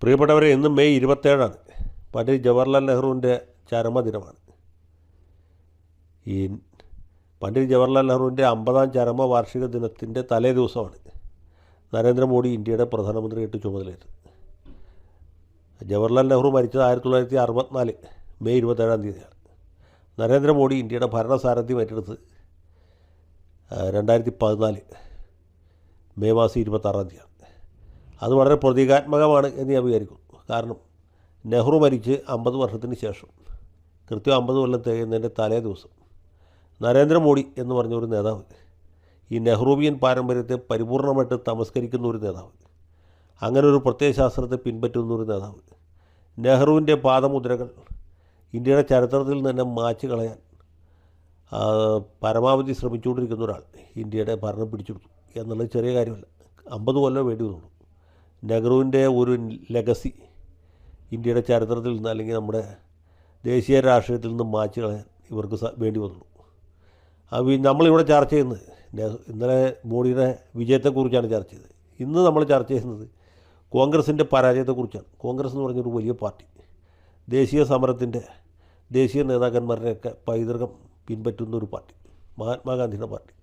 പ്രിയപ്പെട്ടവരെ, ഇന്ന് മെയ് 27 പണ്ഡിറ്റ് ജവഹർലാൽ നെഹ്റുവിൻ്റെ ചരമദിനമാണ്. ഈ പണ്ഡിറ്റ് ജവഹർലാൽ നെഹ്റുവിൻ്റെ 50ാം ചരമവാർഷിക ദിനത്തിൻ്റെ തലേ ദിവസമാണ് നരേന്ദ്രമോദി ഇന്ത്യയുടെ പ്രധാനമന്ത്രിയായിട്ട് ചുമതലയേറ്റത്. ജവഹർലാൽ നെഹ്റു മരിച്ചത് 1964 മെയ് 27 നരേന്ദ്രമോദി ഇന്ത്യയുടെ ഭരണസാരഥ്യം ഏറ്റെടുത്ത് 2014 മെയ് മാസം 26 അത് വളരെ പ്രതീകാത്മകമാണ് എന്ന് ഞാൻ വിചാരിക്കുന്നു. കാരണം നെഹ്റു മരിച്ച് 50 വർഷത്തിന് ശേഷം കൃത്യം 50 കൊല്ലം തികയുന്നതിൻ്റെ തലേ ദിവസം നരേന്ദ്രമോദി എന്ന് പറഞ്ഞ ഒരു നേതാവ്, ഈ നെഹ്റുവിയൻ പാരമ്പര്യത്തെ പരിപൂർണമായിട്ട് തമസ്കരിക്കുന്ന ഒരു നേതാവ്, അങ്ങനെ ഒരു പ്രത്യയശാസ്ത്രത്തെ പിൻപറ്റുന്ന ഒരു നേതാവ്, നെഹ്റുവിൻ്റെ പാദമുദ്രകൾ ഇന്ത്യയുടെ ചരിത്രത്തിൽ തന്നെ മായ്ച്ചു കളയാൻ പരമാവധി ശ്രമിച്ചുകൊണ്ടിരിക്കുന്ന ഒരാൾ ഇന്ത്യയുടെ ഭരണം പിടിച്ചെടുത്തു എന്നുള്ളത് ചെറിയ കാര്യമല്ല. 50 കൊല്ലം വേണ്ടി വന്നുള്ളൂ നെഹ്റുവിൻ്റെ ഒരു ലെഗസി ഇന്ത്യയുടെ ചരിത്രത്തിൽ നിന്ന്, അല്ലെങ്കിൽ നമ്മുടെ ദേശീയ രാഷ്ട്രീയത്തിൽ നിന്ന് മായ്ച്ചു കളയാൻ ഇവർക്ക് വേണ്ടി വന്നുള്ളൂ. നമ്മളിവിടെ ചർച്ച ചെയ്യുന്നത് ഇന്നലെ മോഡിയുടെ വിജയത്തെക്കുറിച്ചാണ് ചർച്ച ചെയ്തത്. ഇന്ന് നമ്മൾ ചർച്ച ചെയ്യുന്നത് കോൺഗ്രസിൻ്റെ പരാജയത്തെക്കുറിച്ചാണ്. കോൺഗ്രസ് എന്ന് പറഞ്ഞൊരു വലിയ പാർട്ടി, ദേശീയ സമരത്തിൻ്റെ ദേശീയ നേതാക്കന്മാരുടെയൊക്കെ പൈതൃകം പിൻപറ്റുന്ന ഒരു പാർട്ടി, മഹാത്മാഗാന്ധിയുടെ പാർട്ടി,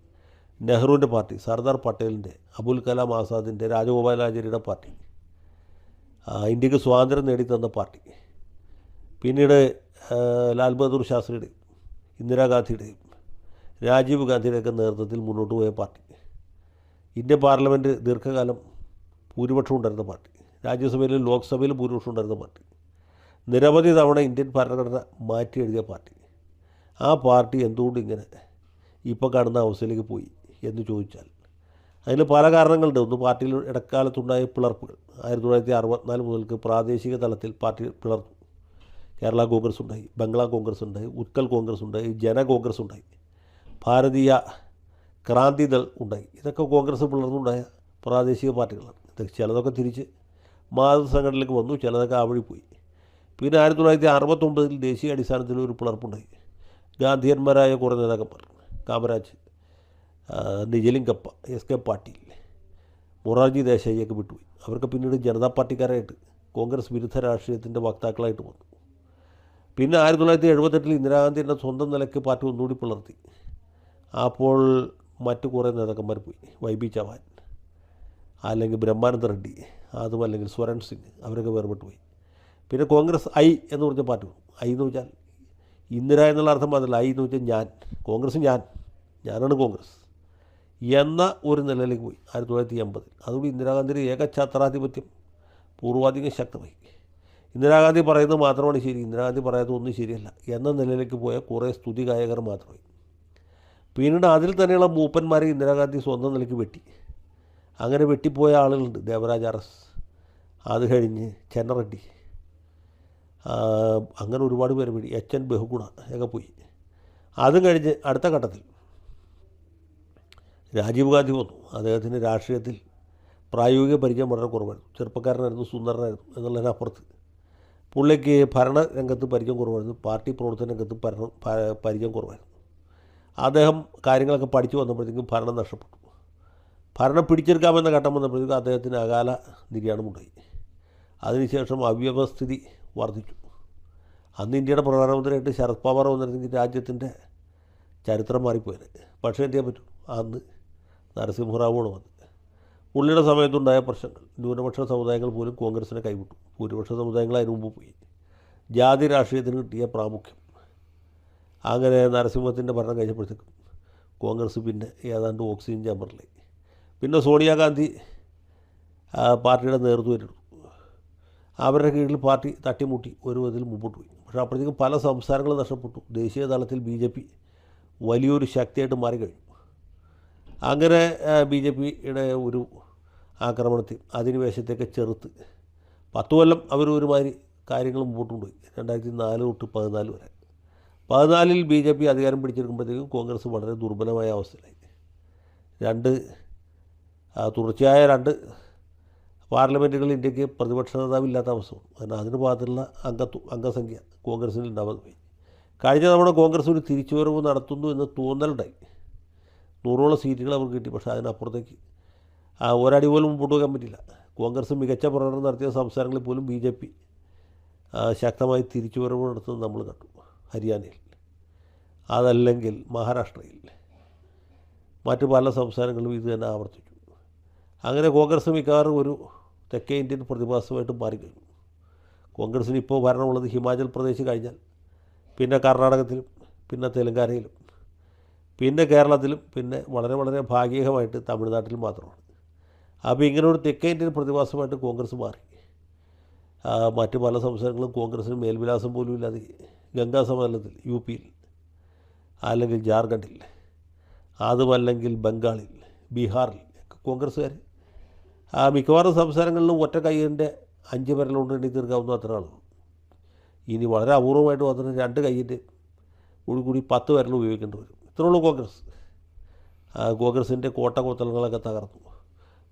നെഹ്റുവിൻ്റെ പാർട്ടി, സർദാർ പട്ടേലിൻ്റെ, അബുൽ കലാം ആസാദിൻ്റെ, രാജഗോപാലാചാര്യയുടെ പാർട്ടി, ഇന്ത്യക്ക് സ്വാതന്ത്ര്യം നേടിത്തന്ന പാർട്ടി, പിന്നീട് ലാൽ ബഹദൂർ ശാസ്ത്രിയുടെയും ഇന്ദിരാഗാന്ധിയുടെയും രാജീവ് ഗാന്ധിയുടെയൊക്കെ നേതൃത്വത്തിൽ മുന്നോട്ട് പോയ പാർട്ടി, ഇന്ത്യൻ പാർലമെൻറ്റ് ദീർഘകാലം ഭൂരിപക്ഷം ഉണ്ടായിരുന്ന പാർട്ടി, രാജ്യസഭയിലും ലോക്സഭയിലും ഭൂരിപക്ഷം ഉണ്ടായിരുന്ന പാർട്ടി, നിരവധി തവണ ഇന്ത്യൻ ഭരണഘടന മാറ്റി എഴുതിയ പാർട്ടി, ആ പാർട്ടി എന്തുകൊണ്ട് ഇങ്ങനെ ഇപ്പോൾ കാണുന്ന അവസ്ഥയിലേക്ക് പോയി എന്ന് ചോദിച്ചാൽ അതിന് പല കാരണങ്ങളുണ്ട്. ഒന്ന്, പാർട്ടിയിൽ ഇടക്കാലത്തുണ്ടായ പിളർപ്പുകൾ. 1964 മുതൽക്ക് പ്രാദേശിക തലത്തിൽ പാർട്ടി പിളർന്നു. കേരള കോൺഗ്രസ് ഉണ്ടായി, ബംഗ്ലാ കോൺഗ്രസ് ഉണ്ടായി, ഉത്കൽ കോൺഗ്രസ് ഉണ്ടായി, ജന കോൺഗ്രസ് ഉണ്ടായി, ഭാരതീയ ക്രാന്തിദൾ ഉണ്ടായി. ഇതൊക്കെ കോൺഗ്രസ് പിളർന്നുണ്ടായ പ്രാദേശിക പാർട്ടികളാണ്. ഇതൊക്കെ ചിലതൊക്കെ തിരിച്ച് മാതൃസംഘടനയിലേക്ക് വന്നു, ചിലതൊക്കെ ആ വഴി പോയി. പിന്നെ 1969 ദേശീയ അടിസ്ഥാനത്തിൽ ഒരു പിളർപ്പുണ്ടായി. ഗാന്ധിയന്മാരായ കുറേ നേതാക്കന്മാർ, കാമരാജ്, നിജലിംഗപ്പ, എസ് കെ പാട്ടീൽ, മൊറാർജി ദേശായിയൊക്കെ വിട്ടുപോയി. അവർക്ക് പിന്നീട് ജനതാ പാർട്ടിക്കാരായിട്ട് കോൺഗ്രസ് വിരുദ്ധ രാഷ്ട്രീയത്തിൻ്റെ വക്താക്കളായിട്ട് വന്നു. പിന്നെ 1978 ഇന്ദിരാഗാന്ധി എൻ്റെ സ്വന്തം നിലയ്ക്ക് പാർട്ടി ഒന്നുകൂടി പിളർത്തി. അപ്പോൾ മറ്റു കുറേ നേതാക്കന്മാർ പോയി. വൈ.ബി. ചവാൻ, അല്ലെങ്കിൽ ബ്രഹ്മാനന്ദ റെഡ്ഡി, അതും അല്ലെങ്കിൽ സ്വരൺ സിംഗ്, അവരൊക്കെ വേർപെട്ട് പോയി. പിന്നെ കോൺഗ്രസ് ഐ എന്ന് പറഞ്ഞ പാർട്ടി വന്നു. ഐ എന്ന് വെച്ചാൽ ഇന്ദിര എന്നുള്ള അർത്ഥം മാത്രമല്ല, ഐ എന്ന് വെച്ചാൽ ഞാൻ, കോൺഗ്രസ് ഞാനാണ് കോൺഗ്രസ് എന്ന ഒരു നിലയിലേക്ക് പോയി 1980. അതുകൊണ്ട് ഇന്ദിരാഗാന്ധിയുടെ ഏകഛത്രാധിപത്യം പൂർവാധികം ശക്തമായി. ഇന്ദിരാഗാന്ധി പറയുന്നത് മാത്രമാണ് ശരി, ഇന്ദിരാഗാന്ധി പറയാത്തതൊന്നും ശരിയല്ല എന്ന നിലയിലേക്ക് പോയ കുറേ സ്തുതി ഗായകർ മാത്രമായി. പിന്നീട് അതിൽ തന്നെയുള്ള മൂപ്പന്മാരെ ഇന്ദിരാഗാന്ധി സ്വന്തം നിലയ്ക്ക് വെട്ടി. അങ്ങനെ വെട്ടിപ്പോയ ആളുകളുണ്ട്. ദേവരാജ് അറസ്, അത് കഴിഞ്ഞ് ചെന്നറെഡ്ഡി, അങ്ങനെ ഒരുപാട് പേര് വെടി, എച്ച്.എൻ. ബഹുഗുണ ഒക്കെ പോയി. അതും കഴിഞ്ഞ് അടുത്ത ഘട്ടത്തിൽ രാജീവ് ഗാന്ധി വന്നു. അദ്ദേഹത്തിന് രാഷ്ട്രീയത്തിൽ പ്രായോഗിക പരിചയം വളരെ കുറവായിരുന്നു. ചെറുപ്പക്കാരനായിരുന്നു, സുന്ദരനായിരുന്നു എന്നുള്ളതിനപ്പുറത്ത് പുള്ളിക്ക് ഭരണരംഗത്ത് പരിചയം കുറവായിരുന്നു, പാർട്ടി പ്രവർത്തന രംഗത്ത് പരിചയം കുറവായിരുന്നു. അദ്ദേഹം കാര്യങ്ങളൊക്കെ പഠിച്ചു വന്നപ്പോഴത്തേക്കും ഭരണം നഷ്ടപ്പെട്ടു. ഭരണം പിടിച്ചെടുക്കാമെന്ന ഘട്ടം വന്നപ്പോഴത്തേക്കും അദ്ദേഹത്തിന് അകാല നിര്യാണമുണ്ടായി. അതിനുശേഷം അവ്യവസ്ഥിതി വർദ്ധിച്ചു. അന്ന് ഇന്ത്യയുടെ പ്രധാനമന്ത്രിയായിട്ട് ശരത് പവാർ വന്നിരുന്നെങ്കിൽ രാജ്യത്തിൻ്റെ ചരിത്രം മാറിപ്പോയത്. പക്ഷേ എന്ത് ചെയ്യാൻ പറ്റും, അന്ന് നരസിംഹറാവുമാണ് വന്നത്. പുള്ളിയുടെ സമയത്തുണ്ടായ പ്രശ്നങ്ങൾ, ന്യൂനപക്ഷ സമുദായങ്ങൾ പോലും കോൺഗ്രസിനെ കൈവിട്ടു. ഭൂരിപക്ഷ സമുദായങ്ങൾ അതിന് മുമ്പ് പോയി. ജാതി രാഷ്ട്രീയത്തിന് കിട്ടിയ പ്രാമുഖ്യം, അങ്ങനെ നരസിംഹത്തിൻ്റെ ഭരണം കഴിഞ്ഞപ്പോഴത്തേക്കും കോൺഗ്രസ് പിന്നെ ഏതാണ്ട് ഓക്സിജൻ ചേമ്പറിലായി. പിന്നെ സോണിയാഗാന്ധി പാർട്ടിയുടെ നേതൃത്വം ഏറ്റെടുത്തു. അവരുടെ കീഴിൽ പാർട്ടി തട്ടിമുട്ടി ഒരു വിധത്തിൽ മുമ്പോട്ട് പോയി. പക്ഷേ അപ്പോഴത്തേക്കും പല സംസ്ഥാനങ്ങളും നഷ്ടപ്പെട്ടു. ദേശീയ തലത്തിൽ BJP വലിയൊരു ശക്തിയായിട്ട് മാറിക്കഴിഞ്ഞു. അങ്ങനെ BJPയുടെ ഒരു ആക്രമണത്തിൽ അധിനിവേശത്തേക്ക് ചെറുത്ത് 10 കൊല്ലം അവർ ഒരുമാതിരി കാര്യങ്ങൾ മുമ്പോട്ട് കൊണ്ടുപോയി. 2004 തൊട്ട് 2014 വരെ. 2014 BJP അധികാരം പിടിച്ചെടുക്കുമ്പോഴത്തേക്കും കോൺഗ്രസ് വളരെ ദുർബലമായ അവസ്ഥയിലായി. തുടർച്ചയായ 2 പാർലമെൻറ്റുകൾ ഇന്ത്യക്ക് പ്രതിപക്ഷ നേതാവില്ലാത്ത അവസ്ഥ വന്നു. കാരണം അതിന് ഭാഗത്തുള്ള അംഗസംഖ്യ കോൺഗ്രസിന് ഉണ്ടാവാതെ പോയി. കഴിഞ്ഞ തവണ കോൺഗ്രസ് ഒരു തിരിച്ചുവരവ് നടത്തുന്നു എന്ന് തോന്നലുണ്ടായി. 100ഓളം സീറ്റുകൾ അവർക്ക് കിട്ടി. പക്ഷേ അതിനപ്പുറത്തേക്ക് ഒരടി പോലും മുമ്പോട്ട് പോകാൻ പറ്റില്ല. കോൺഗ്രസ് മികച്ച പ്രകടനം നടത്തിയ സംസ്ഥാനങ്ങളിൽ പോലും ബി ജെ പി ശക്തമായി തിരിച്ചുവരവ് നടത്തുന്നത് നമ്മൾ കണ്ടു. ഹരിയാനയിൽ, അതല്ലെങ്കിൽ മഹാരാഷ്ട്രയിൽ, മറ്റ് പല സംസ്ഥാനങ്ങളിലും ഇത് തന്നെ ആവർത്തിച്ചു. അങ്ങനെ കോൺഗ്രസ് മിക്കവാറും ഒരു തെക്കേ ഇന്ത്യൻ പ്രതിഭാസമായിട്ട് മാറിക്കഴിഞ്ഞു. കോൺഗ്രസ്സിന് ഇപ്പോൾ ഭരണമുള്ളത് ഹിമാചൽ പ്രദേശ് കഴിഞ്ഞാൽ പിന്നെ കർണാടകത്തിലും പിന്നെ തെലങ്കാനയിലും പിന്നെ കേരളത്തിലും പിന്നെ വളരെ വളരെ ഭാഗികമായിട്ട് തമിഴ്നാട്ടിലും മാത്രമാണ്. അപ്പോൾ ഇങ്ങനെ ഒരു തെക്കേ ഇന്ത്യൻ പ്രതിഭാസമായിട്ട് കോൺഗ്രസ് മാറി. മറ്റ് പല സംസ്ഥാനങ്ങളും കോൺഗ്രസ്സിന് മേൽവിലാസം പോലും ഇല്ലാതെ ഗംഗാ സമതലത്തിൽ യു പിയിൽ, അല്ലെങ്കിൽ ജാർഖണ്ഡിൽ, അതുമല്ലെങ്കിൽ ബംഗാളിൽ, ബീഹാറിൽ ഒക്കെ കോൺഗ്രസ്സുകാർ മിക്കവാറും സംസ്ഥാനങ്ങളിലും ഒറ്റ കൈയിൻ്റെ 5 വിരലുകൊണ്ട് എണ്ണി തീർക്കാവുന്ന അത്ര ആളുകൾ. ഇനി വളരെ അപൂർവമായിട്ട് മാത്രം 2 കൈയിൻ്റെ കൂടി 10 വിരൽ ഉപയോഗിക്കേണ്ടി വരും. ഇത്രയുള്ളൂ കോൺഗ്രസ്. കോൺഗ്രസിൻ്റെ കോട്ടകൊത്തളങ്ങളൊക്കെ തകർന്നു.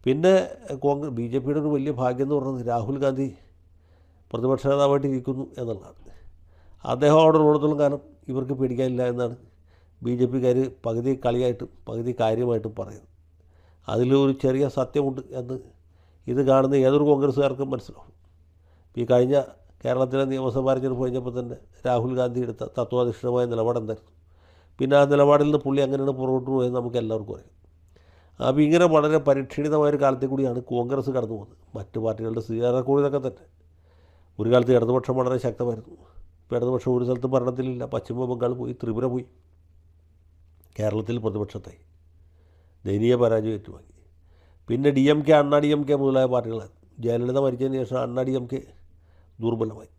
പിന്നെ ബി ജെ പിയുടെ ഒരു വലിയ ഭാഗ്യം എന്ന് പറയുന്നത് രാഹുൽ ഗാന്ധി പ്രതിപക്ഷ നേതാവായിട്ട് ഇരിക്കുന്നു എന്നുള്ളതാണ്. അദ്ദേഹം അവിടെ ഉള്ളിടത്തോളം കാലം ഇവർക്ക് പേടിക്കാനില്ല എന്നാണ് ബി ജെ പിക്കാർ പകുതി കളിയായിട്ടും പകുതി കാര്യമായിട്ടും പറയുന്നത്. അതിലൊരു ചെറിയ സത്യമുണ്ട് എന്ന് ഇത് കാണുന്ന ഏതൊരു കോൺഗ്രസ്സുകാർക്കും മനസ്സിലാവും. ഈ കഴിഞ്ഞ കേരളത്തിലെ നിയമസഭാ തെരഞ്ഞെടുപ്പ് കഴിഞ്ഞപ്പോൾ തന്നെ രാഹുൽ ഗാന്ധി എടുത്ത തത്വാധിഷ്ഠിതമായ നിലപാടെന്തായിരുന്നു? പിന്നെ ആ നിലപാടിൽ നിന്ന് പുള്ളി അങ്ങനെയാണ് പുറകോട്ട് പോയെന്ന് നമുക്ക് എല്ലാവർക്കും അറിയാം. അപ്പോൾ ഇങ്ങനെ വളരെ പരിക്ഷീണിതമായൊരു കാലത്തിൽ കൂടിയാണ് കോൺഗ്രസ് കടന്നു പോകുന്നത്. മറ്റ് പാർട്ടികളുടെ സ്ഥിതികൂടി ഇതൊക്കെ തന്നെ. ഒരു കാലത്ത് ഇടതുപക്ഷം വളരെ ശക്തമായിരുന്നു. ഇപ്പോൾ ഇടതുപക്ഷം ഒരു സ്ഥലത്തും ഭരണത്തിലില്ല. പശ്ചിമ ബംഗാൾ പോയി, ത്രിപുര പോയി, കേരളത്തിൽ പ്രതിപക്ഷത്തായി ദയനീയ പരാജയം ഏറ്റുവാങ്ങി. പിന്നെ ഡി എം കെ, അണ്ണാ ഡി എം കെ മുതലായ പാർട്ടികളായിരുന്നു. ജയലളിത മരിച്ചതിന് ശേഷം അണ്ണാ ഡി എം കെ ദുർബലമായി.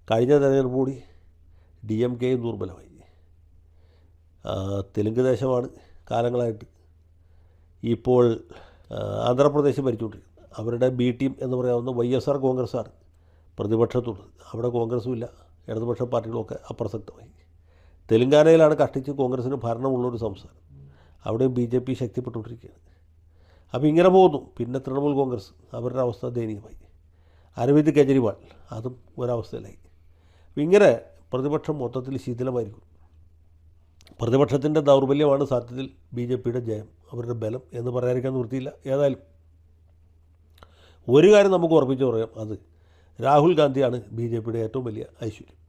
കഴിഞ്ഞ തെരഞ്ഞെടുപ്പ് കൂടി ഡി എം കെയും ദുർബലമായി. തെലുങ്ക് ദേശമാണ് കാലങ്ങളായിട്ട് ഇപ്പോൾ ആന്ധ്രാപ്രദേശ് ഭരിച്ചുകൊണ്ടിരിക്കുന്നത്. അവരുടെ ബി ടീം എന്ന് പറയാവുന്ന YSR കോൺഗ്രസ്സാണ് പ്രതിപക്ഷത്തുള്ളത്. അവിടെ കോൺഗ്രസും ഇല്ല, ഇടതുപക്ഷ പാർട്ടികളൊക്കെ അപ്രസക്തമായി. തെലുങ്കാനയിലാണ് കഷ്ടിച്ച് കോൺഗ്രസ്സിന് ഭരണമുള്ളൊരു സംസ്ഥാനം. അവിടെയും ബി ജെ പി ശക്തിപ്പെട്ടുകൊണ്ടിരിക്കുകയാണ്. അപ്പോൾ ഇങ്ങനെ പോകുന്നു. പിന്നെ തൃണമൂൽ കോൺഗ്രസ്, അവരുടെ അവസ്ഥ ദയനീയമായി. അരവിന്ദ് കെജ്രിവാൾ, അതും ഒരവസ്ഥയിലായി. ഇങ്ങനെ പ്രതിപക്ഷം മൊത്തത്തിൽ ശിഥിലമായിരിക്കും. പ്രതിപക്ഷത്തിൻ്റെ ദൗർബല്യമാണ് സത്യത്തിൽ ബി ജെ പിയുടെ ജയം, അവരുടെ ബലം എന്ന് പറയാതിരിക്കാൻ നിവൃത്തിയില്ല. ഏതായാലും ഒരു കാര്യം നമുക്ക് ഉറപ്പിച്ച് പറയാം, അത് രാഹുൽ ഗാന്ധിയാണ് ബി ജെ പിയുടെ ഏറ്റവും വലിയ ഐശ്വര്യം.